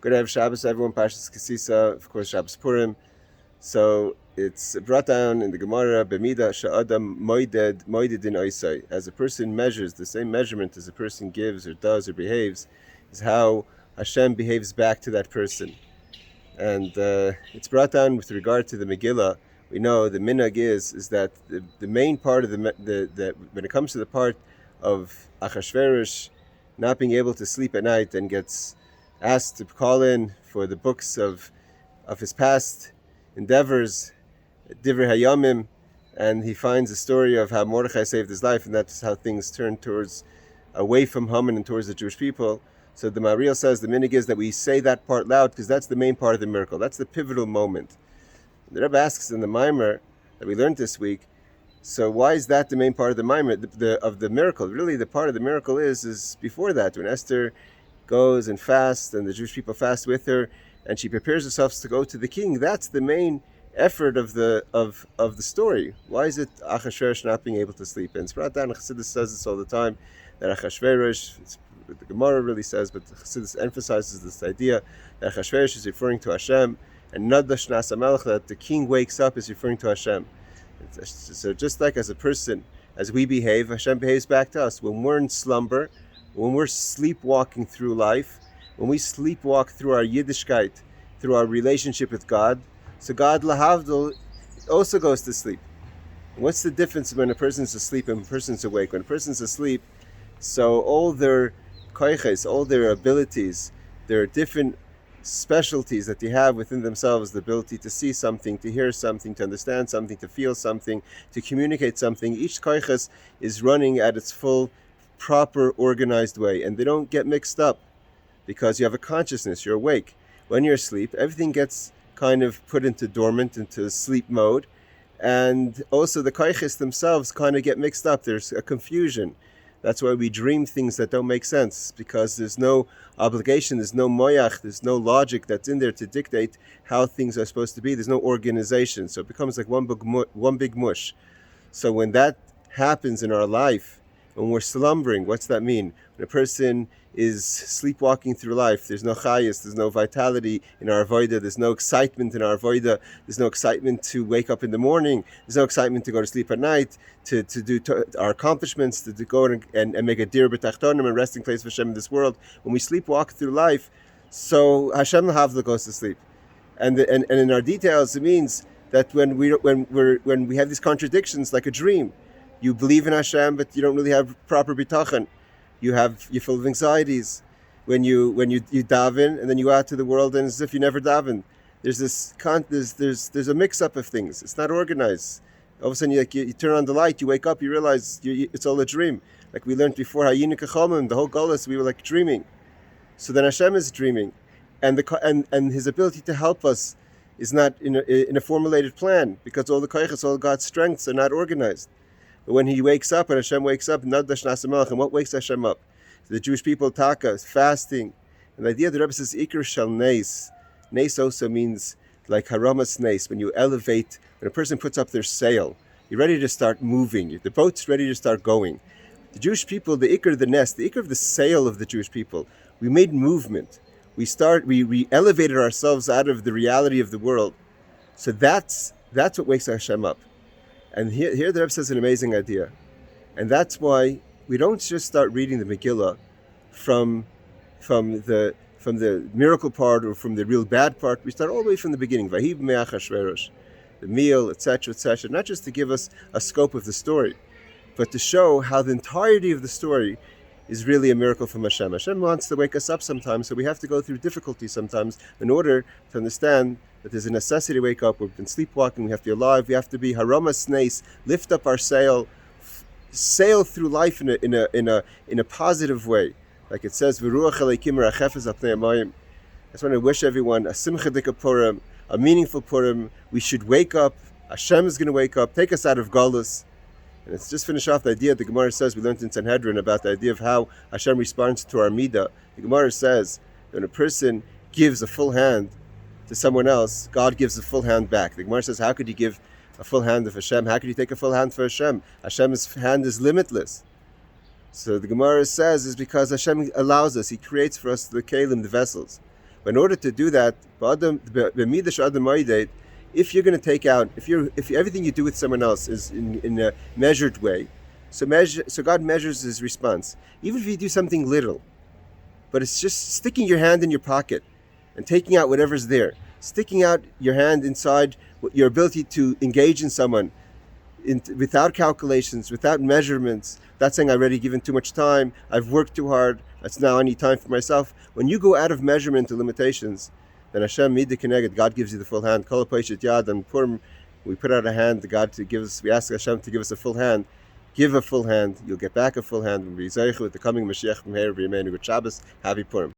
Good to have Shabbos, everyone. Shabbos Ki Sisah, of course, Shabbos Purim. So it's brought down in the Gemara, B'mida she'adam moided in oisai. As a person measures, the same measurement as a person gives or does or behaves, is how Hashem behaves back to that person. And it's brought down with regard to the Megillah. We know the minhag is that the main part of the when it comes to the part of Achashverosh not being able to sleep at night and gets asked to call in for the books of his past endeavors, Divrei Hayamim, and he finds a story of how Mordechai saved his life, and that's how things turned away from Haman and towards the Jewish people. So the Mariel says the minhag is that we say that part loud because that's the main part of the miracle. That's the pivotal moment. The Rebbe asks in the Mimer that we learned this week, so why is that the main part of the Mimer, of the miracle? Really, the part of the miracle is before that, when Esther goes and fasts, and the Jewish people fast with her, and she prepares herself to go to the king. That's the main effort of the story. Why is it Achashverosh not being able to sleep? And it's brought down. Chassidus says this all the time, that Achashverosh, the Gemara really says, but Chassidus emphasizes this idea that Achashverosh is referring to Hashem, and Nadash Nas HaMelech, that the king wakes up, is referring to Hashem. So just like as a person, as we behave, Hashem behaves back to us. When we're in slumber, when we're sleepwalking through life, when we sleepwalk through our Yiddishkeit, through our relationship with God, so God, lahavdil, also goes to sleep. What's the difference when a person's asleep and a person's awake? When a person's asleep, so all their koiches, all their abilities, their different specialties that they have within themselves, the ability to see something, to hear something, to understand something, to feel something, to communicate something, each koiches is running at its full, proper, organized way, and they don't get mixed up because you have a consciousness, you're awake. When you're asleep, everything gets kind of put into dormant, into sleep mode, and also the koiches themselves kind of get mixed up. There's a confusion. That's why we dream things that don't make sense, because there's no obligation, there's no moyach, there's no logic that's in there to dictate how things are supposed to be. There's no organization, so it becomes like one big mush. So when that happens in our life, when we're slumbering, what's that mean? When a person is sleepwalking through life, there's no chayas, there's no vitality in our avoida, there's no excitement in our avoida, there's no excitement to wake up in the morning, there's no excitement to go to sleep at night, to do our accomplishments, to go and make a dir b'tachtonim, a resting place for Hashem in this world. When we sleepwalk through life, so Hashem Havla goes to sleep. And in our details, it means that when we have these contradictions, like a dream, you believe in Hashem, but you don't really have proper bitachon. You're full of anxieties. When you daven, and then you go out to the world, and as if you never daven. There's a mix-up of things. It's not organized. All of a sudden, you turn on the light, you wake up, you realize it's all a dream. Like we learned before, Hayinu Kecholmim, the whole Golus, we were like dreaming. So then Hashem is dreaming, and His ability to help us is not in a formulated plan, because all the koiches, all God's strengths are not organized. But when He wakes up, and Hashem wakes up, Nadash Nas HaMelech, and what wakes Hashem up? So the Jewish people, taka, fasting. And the idea, the Rebbe says, Iker Shal Nes. Nes also means like Haramas Nes, when you elevate, when a person puts up their sail, you're ready to start moving. The boat's ready to start going. The Jewish people, the Iker of the Nes, the Iker of the sail of the Jewish people, we made movement. We elevated ourselves out of the reality of the world. So that's what wakes Hashem up. And here the Rebbe says an amazing idea. And that's why we don't just start reading the Megillah from the miracle part or from the real bad part. We start all the way from the beginning. Vahib me'ach Hashverosh, the meal, etc., etc. Not just to give us a scope of the story, but to show how the entirety of the story is really a miracle from Hashem. Hashem wants to wake us up sometimes, so we have to go through difficulty sometimes in order to understand that there's a necessity to wake up. We've been sleepwalking, we have to be alive, we have to be Haramas Nes, lift up our sail, sail through life in a positive way. Like it says, V'ruach Elokim merachefes al pnei hamayim. I just want to wish everyone a Simcha Dika Purim, a meaningful Purim. We should wake up, Hashem is going to wake up, take us out of Galus. And let's just finish off the idea the Gemara says, we learned in Sanhedrin about the idea of how Hashem responds to our midah. The Gemara says, when a person gives a full hand to someone else, God gives a full hand back. The Gemara says, how could you give a full hand of Hashem? How could you take a full hand for Hashem? Hashem's hand is limitless. So the Gemara says is because Hashem allows us, He creates for us the kelim, the vessels. But in order to do that, if you're going to take out, if everything you do with someone else is in a measured way, so God measures his response. Even if you do something little, but it's just sticking your hand in your pocket and taking out whatever's there, sticking out your hand inside your ability to engage in someone without calculations, without measurements, without saying I've already given too much time, I've worked too hard, that's now I need time for myself. When you go out of measurement to limitations, then Hashem Midah Keneged, God gives you the full hand. Kol Paishet Yad, and Purim, we put out a hand to God to give us, we ask Hashem to give us a full hand. Give a full hand, you'll get back a full hand. We'll be Zeichu with the coming Mashiach from here, Good Shabbos, Happy Purim.